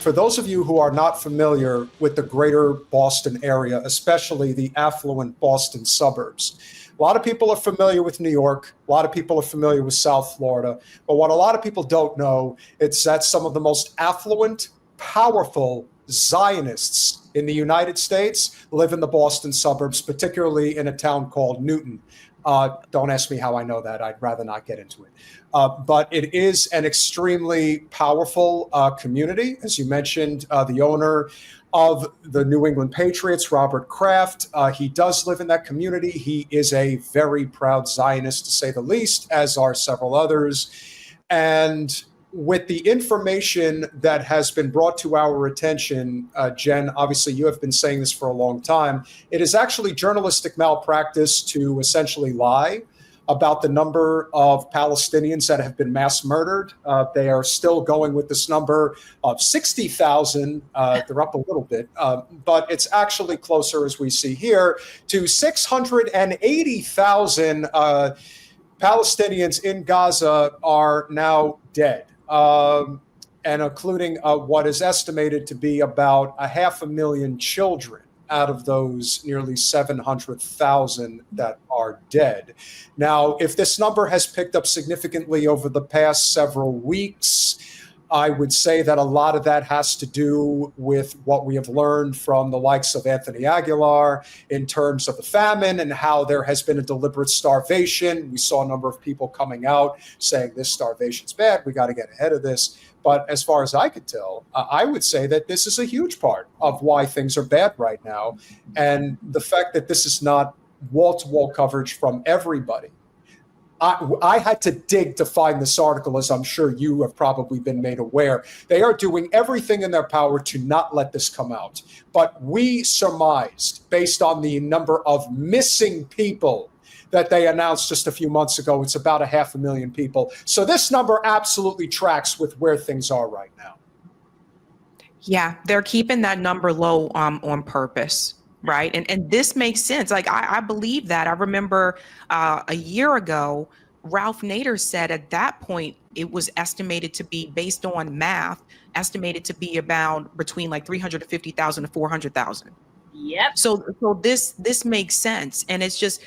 for those of you who are not familiar with the greater Boston area, especially the affluent Boston suburbs, a lot of people are familiar with New York. A lot of people are familiar with South Florida. But what a lot of people don't know is that some of the most affluent, powerful Zionists in the United States live in the Boston suburbs, particularly in a town called Newton. Don't ask me how I know that. I'd rather not get into it. But it is an extremely powerful community. As you mentioned, the owner of the New England Patriots, Robert Kraft, he does live in that community. He is a very proud Zionist, to say the least, as are several others. And with the information that has been brought to our attention, Jen, obviously you have been saying this for a long time, it is actually journalistic malpractice to essentially lie about the number of Palestinians that have been mass murdered. They are still going with this number of 60,000. They're up a little bit, but it's actually closer, as we see here, to 680,000 Palestinians in Gaza are now dead. And including what is estimated to be about 500,000 children out of those nearly 700,000 that are dead. Now, if this number has picked up significantly over the past several weeks, I would say that a lot of that has to do with what we have learned from the likes of Anthony Aguilar in terms of the famine and how there has been a deliberate starvation. We saw a number of people coming out saying this starvation's bad, we got to get ahead of this. But as far as I could tell, I would say that this is a huge part of why things are bad right now. And the fact that this is not wall-to-wall coverage from everybody. I had to dig to find this article, as I'm sure you have probably been made aware. They are doing everything in their power to not let this come out. But we surmised, based on the number of missing people that they announced just a few months ago, it's about 500,000 people. So this number absolutely tracks with where things are right now. Yeah, they're keeping that number low on purpose. Right. And this makes sense. Like, I believe that. I remember a year ago, Ralph Nader said at that point, it was estimated to be, based on math, estimated to be about between like 350,000 to 400,000. Yep. So this makes sense. And it's just,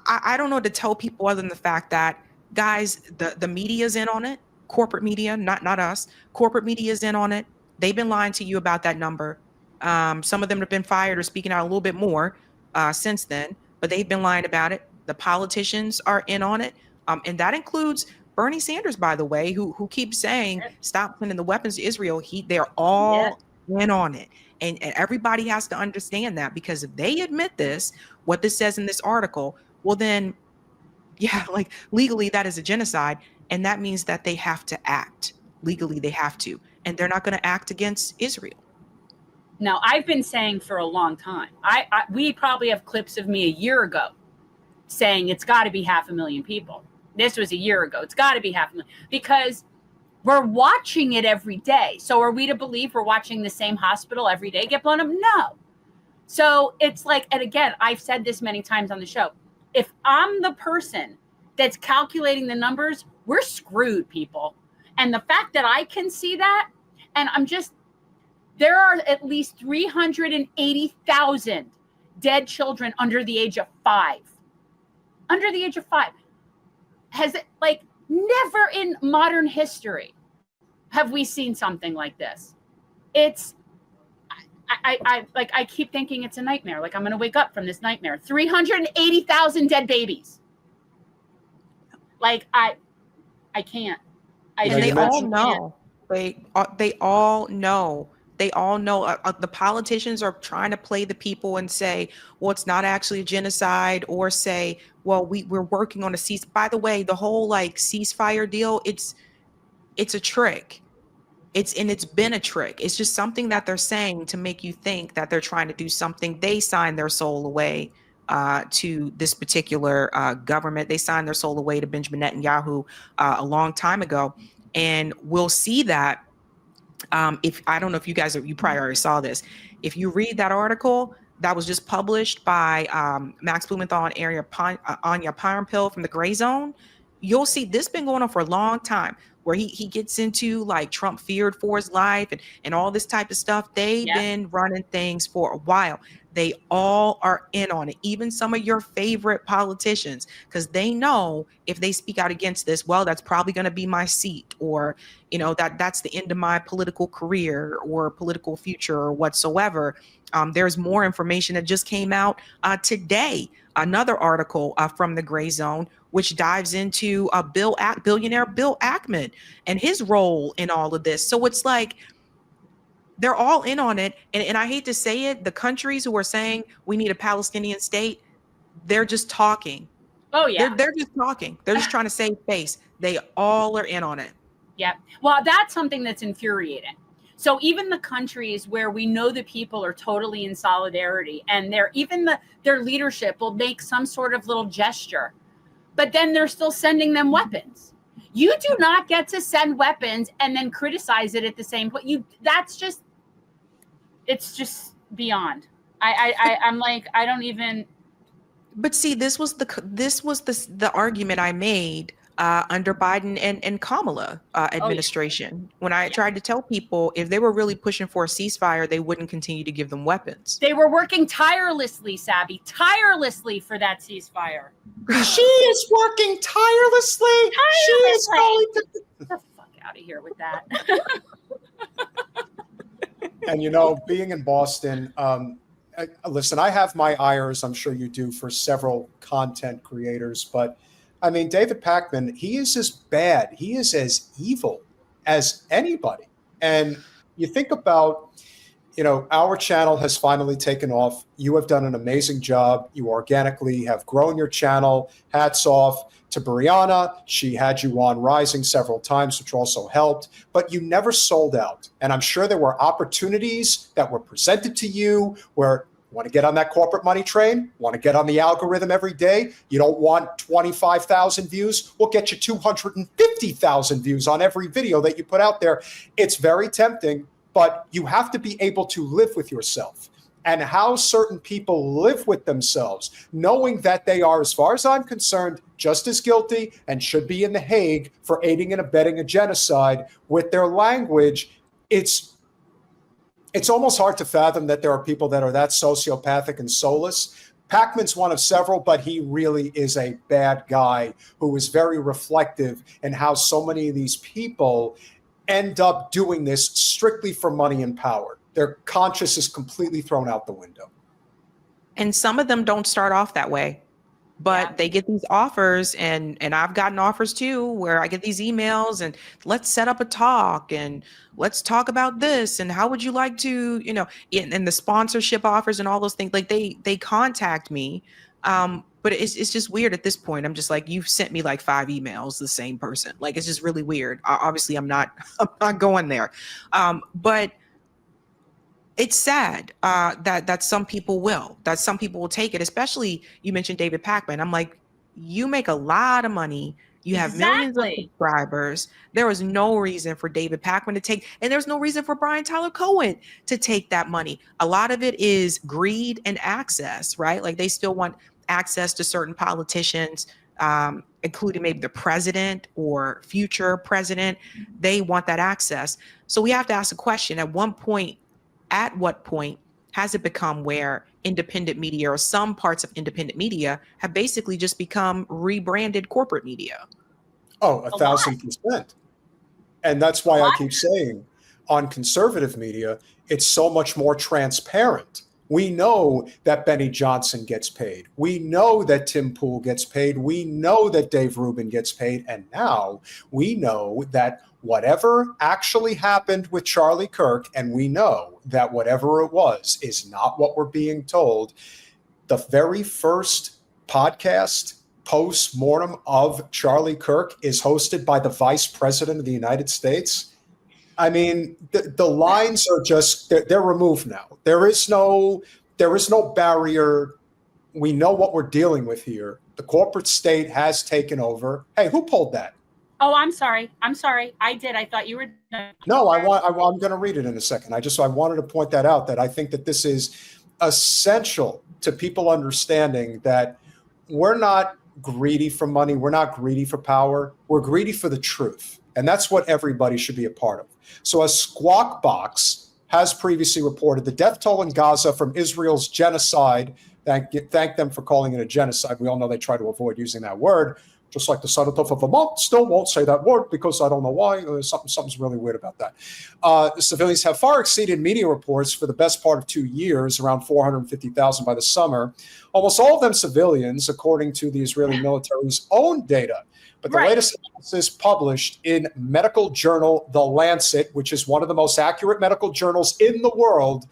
I don't know what to tell people other than the fact that, guys, the media's in on it. Corporate media, not us. Corporate media is in on it. They've been lying to you about that number. Some of them have been fired or speaking out a little bit more since then, but they've been lying about it. The politicians are in on it. And that includes Bernie Sanders, by the way, who keeps saying, stop sending the weapons to Israel. They're all in on it. And everybody has to understand that, because if they admit this, what this says in this article, well then, yeah, like legally that is a genocide. And that means that they have to act. Legally, they have to. And they're not going to act against Israel. Now, I've been saying for a long time, we probably have clips of me a year ago saying it's got to be 500,000 people. This was a year ago. It's got to be 500,000, because we're watching it every day. So are we to believe we're watching the same hospital every day get blown up? No. So it's like, and again, I've said this many times on the show, if I'm the person that's calculating the numbers, we're screwed, people. And the fact that I can see that, and there are at least 380,000 dead children under the age of 5. Under the age of 5. Has it, like, never in modern history have we seen something like this. It's, I keep thinking it's a nightmare. Like, I'm going to wake up from this nightmare. 380,000 dead babies. Like, I can't. And they all know. They all know. They all know. The politicians are trying to play the people and say, well, it's not actually a genocide, or say, well, we're working on a cease. By the way, the whole like ceasefire deal, it's a trick. It's been a trick. It's just something that they're saying to make you think that they're trying to do something. They signed their soul away to this particular government. They signed their soul away to Benjamin Netanyahu a long time ago. And we'll see that if I don't know if you guys you probably already saw this. If you read that article that was just published by Max Blumenthal and Anya Parampil from the Gray Zone, you'll see this been going on for a long time. where he gets into like Trump feared for his life and all this type of stuff. They've been running things for a while. They all are in on it, even some of your favorite politicians, because they know if they speak out against this, well, that's probably going to be my seat, or, you know, that's the end of my political career or political future or whatsoever. There's more information that just came out today, another article from the Gray Zone, which dives into billionaire Bill Ackman and his role in all of this. So it's like, they're all in on it. And I hate to say it, the countries who are saying we need a Palestinian state, they're just talking. Oh, yeah. They're just talking. They're just trying to save face. They all are in on it. Yeah. Well, that's something that's infuriating. So even the countries where we know the people are totally in solidarity, and their leadership will make some sort of little gesture, but then they're still sending them weapons. You do not get to send weapons and then criticize it at the same point. It's just beyond. I'm like, I don't even. But see, this was the argument I made under Biden and Kamala administration, when I tried to tell people if they were really pushing for a ceasefire, they wouldn't continue to give them weapons. They were working tirelessly, Sabby, for that ceasefire. She is working tirelessly. She is going to get the fuck out of here with that. And, you know, being in Boston, listen, I have my ires, I'm sure you do, for several content creators. But, I mean, David Pakman, he is as bad, he is as evil as anybody. And you think about, you know, our channel has finally taken off. You have done an amazing job. You organically have grown your channel. Hats off to Brianna. She had you on Rising several times, which also helped, but you never sold out. And I'm sure there were opportunities that were presented to you where you want to get on that corporate money train, want to get on the algorithm every day. You don't want 25,000 views. We'll get you 250,000 views on every video that you put out there. It's very tempting, but you have to be able to live with yourself. And how certain people live with themselves, knowing that they are, as far as I'm concerned, just as guilty and should be in the Hague for aiding and abetting a genocide with their language. It's almost hard to fathom that there are people that are that sociopathic and soulless. Pakman's one of several, but he really is a bad guy who is very reflective in how so many of these people end up doing this strictly for money and power. Their conscience is completely thrown out the window. And some of them don't start off that way, but they get these offers, and I've gotten offers too, where I get these emails and let's set up a talk and let's talk about this. And how would you like to, you know, and the sponsorship offers and all those things, like they contact me. But it's just weird at this point. I'm just like, you've sent me like 5 emails, the same person. Like, it's just really weird. Obviously I'm not going there. But it's sad that some people will take it, especially you mentioned David Pakman. I'm like, you make a lot of money. You have millions of subscribers. There was no reason for David Pakman to take, and there's no reason for Brian Tyler Cohen to take that money. A lot of it is greed and access, right? Like, they still want access to certain politicians, including maybe the president or future president. They want that access. So we have to ask the question, at what point has it become where independent media, or some parts of independent media, have basically just become rebranded corporate media? Oh, 1,000%. And that's why I keep saying on conservative media, it's so much more transparent. We know that Benny Johnson gets paid. We know that Tim Pool gets paid. We know that Dave Rubin gets paid. And now we know that whatever actually happened with Charlie Kirk, and we know that whatever it was is not what we're being told. The very first podcast post-mortem of Charlie Kirk is hosted by the Vice President of the United States. I mean, the lines are just, they're removed now. There is no barrier. We know what we're dealing with here. The corporate state has taken over. Hey, who pulled that? Oh, I'm sorry. I did. I thought you were. No, I'm going to read it in a second. I wanted to point that out, that I think that this is essential to people understanding that we're not greedy for money. We're not greedy for power. We're greedy for the truth. And that's what everybody should be a part of. So as Squawk Box has previously reported, the death toll in Gaza from Israel's genocide, thank them for calling it a genocide. We all know they try to avoid using that word, just like the Senator of Vermont still won't say that word because I don't know why. Something's really weird about that. The civilians have far exceeded media reports for the best part of 2 years, around 450,000 by the summer. Almost all of them civilians, according to the Israeli military's own data. But the latest analysis published in medical journal The Lancet, which is one of the most accurate medical journals in the world,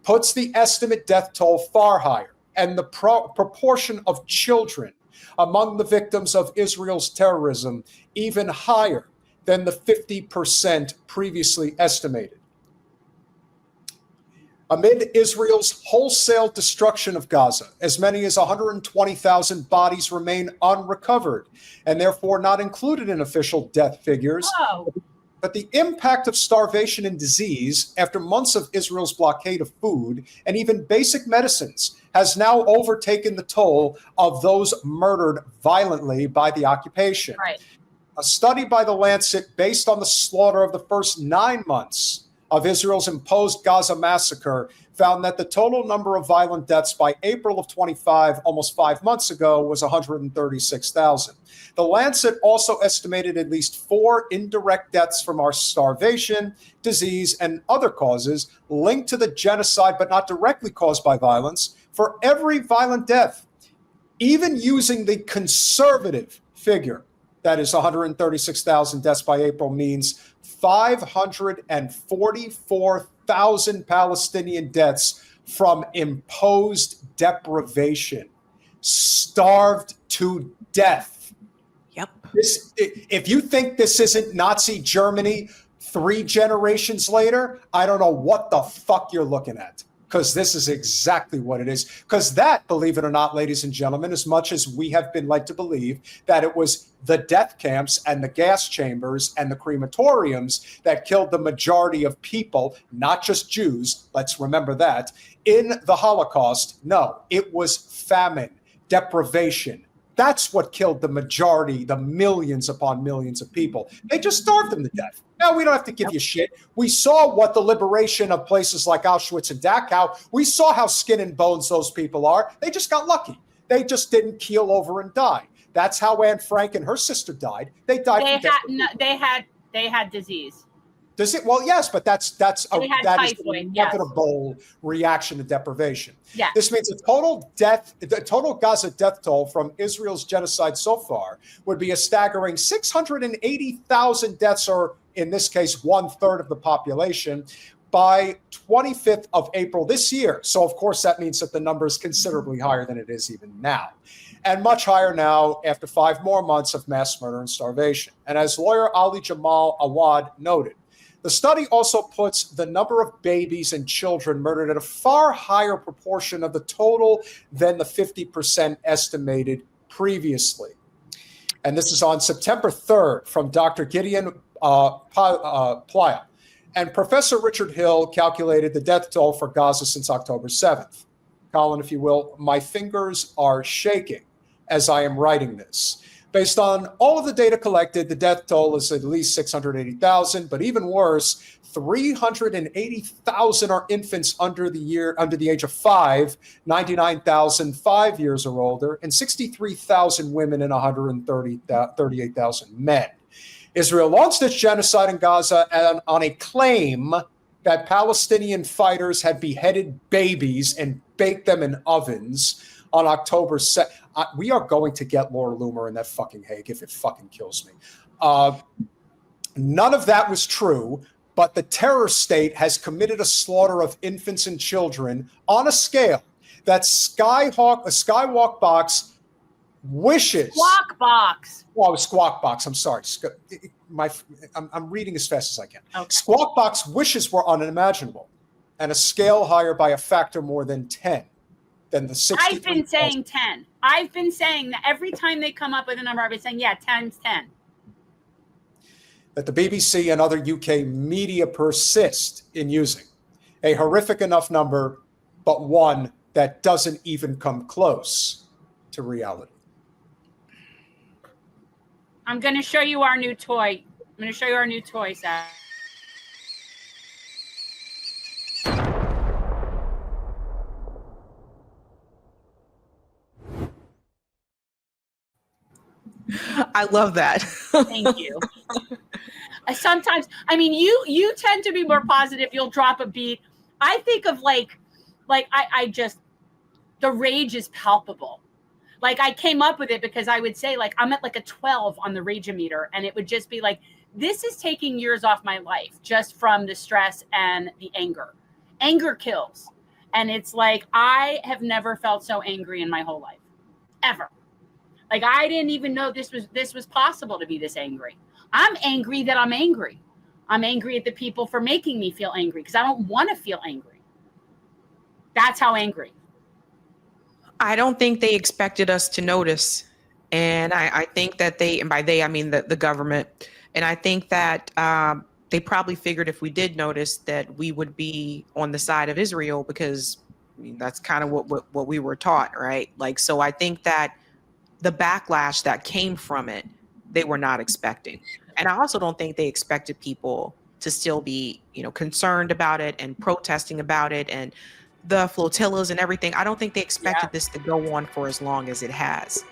puts the estimate death toll far higher, and the proportion of children among the victims of Israel's terrorism even higher than the 50% previously estimated. Amid Israel's wholesale destruction of Gaza, as many as 120,000 bodies remain unrecovered and therefore not included in official death figures. Oh. But the impact of starvation and disease after months of Israel's blockade of food and even basic medicines has now overtaken the toll of those murdered violently by the occupation. Right. A study by The Lancet based on the slaughter of the first 9 months of Israel's imposed Gaza massacre found that the total number of violent deaths by April of 25, almost 5 months ago, was 136,000. The Lancet also estimated at least 4 indirect deaths from our starvation, disease, and other causes linked to the genocide, but not directly caused by violence, for every violent death. Even using the conservative figure, that is 136,000 deaths by April, means 544,000 Palestinian deaths from imposed deprivation, starved to death. Yep. If you think this isn't Nazi Germany 3 generations later, I don't know what the fuck you're looking at. Because this is exactly what it is. Because that, believe it or not, ladies and gentlemen, as much as we have been led to believe that it was the death camps and the gas chambers and the crematoriums that killed the majority of people, not just Jews, let's remember that, in the Holocaust, no, it was famine, deprivation. That's what killed the majority, the millions upon millions of people. They just starved them to death. Now, we don't have to give you shit. We saw what the liberation of places like Auschwitz and Dachau, we saw how skin and bones those people are. They just got lucky. They just didn't keel over and die. That's how Anne Frank and her sister died. They died from they had disease. Does it? Well, yes, but that is an typhoid, inevitable reaction to deprivation. Yeah. This means the total Gaza death toll from Israel's genocide so far would be a staggering 680,000 deaths, or in this case, 1/3 of the population, by 25th of April this year. So, of course, that means that the number is considerably higher than it is even now, and much higher now after 5 more months of mass murder and starvation. And as lawyer Ali Jamal Awad noted, the study also puts the number of babies and children murdered at a far higher proportion of the total than the 50% estimated previously. And this is on September 3rd from Dr. Gideon Playa. And Professor Richard Hill calculated the death toll for Gaza since October 7th. Colin, if you will, my fingers are shaking as I am writing this. Based on all of the data collected, the death toll is at least 680,000, but even worse, 380,000 are infants under the age of 5, 99,000 5 years or older, and 63,000 women and 138,000 men. Israel launched its genocide in Gaza on a claim that Palestinian fighters had beheaded babies and baked them in ovens on October 2nd. We are going to get Laura Loomer in that fucking Hague if it fucking kills me. None of that was true, but the terror state has committed a slaughter of infants and children on a scale that Skywalk Box wishes. Squawk Box. Oh, Squawk Box. I'm sorry. I'm reading as fast as I can. Okay. Squawk Box wishes were unimaginable, and a scale higher by a factor more than 10 than the 60. I've been saying 10. I've been saying that every time they come up with a number, I've been saying, yeah, 10's 10. That the BBC and other UK media persist in using. A horrific enough number, but one that doesn't even come close to reality. I'm going to show you our new toy. I'm going to show you our new toy, Sab. I love that. Thank you. Sometimes, I mean, you tend to be more positive. You'll drop a beat. I think of like I just, the rage is palpable. Like I came up with it because I would say like I'm at like a 12 on the rage-o-meter, and it would just be like, this is taking years off my life just from the stress and the anger. Anger kills. And it's like, I have never felt so angry in my whole life, ever. Like I didn't even know this was possible to be this angry. I'm angry that I'm angry. I'm angry at the people for making me feel angry because I don't want to feel angry. That's how angry. I don't think they expected us to notice. And I think that they, and by they, I mean the government. And I think that they probably figured if we did notice that we would be on the side of Israel, because I mean, that's kind of what we were taught, right? Like, so I think that the backlash that came from it, they were not expecting. And I also don't think they expected people to still be, concerned about it and protesting about it and the flotillas and everything. I don't think they expected this to go on for as long as it has.